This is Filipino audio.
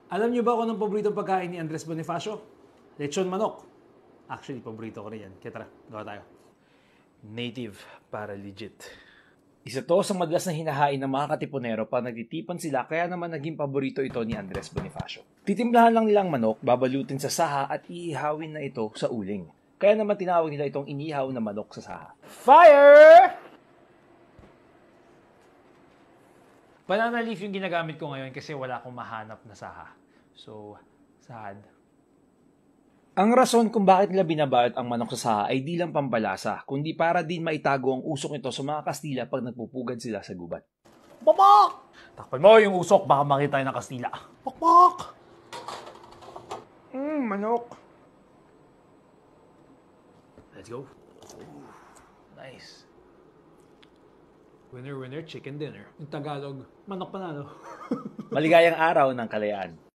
Alam niyo ba kung anong paboritong pagkain ni Andres Bonifacio? Lechon manok. Actually, paborito ko rin yan. Kaya tara, gawa tayo. Native para legit. Isa to sa madalas na hinahain ng mga katipunero pag nagtitipon sila kaya naman naging paborito ito ni Andres Bonifacio. Titimplahan lang nilang manok, babalutin sa saha at iihawin na ito sa uling. Kaya naman tinawag nila itong inihaw na manok sa saha. Fire! Banana leaf yung ginagamit ko ngayon kasi wala akong mahanap na saha. So, sad. Ang rason kung bakit nila binabalot ang manok sa saha ay di lang pampalasa, kundi para din maitago ang usok nito sa mga Kastila pag nagpupugad sila sa gubat. Pakpak! Takpan mo yung usok, baka makita tayo ng Kastila. Pakpak! Manok. Let's go. Nice. Winner, winner, chicken dinner. Yung Tagalog, manok panalo. Maligayang araw ng kalayaan.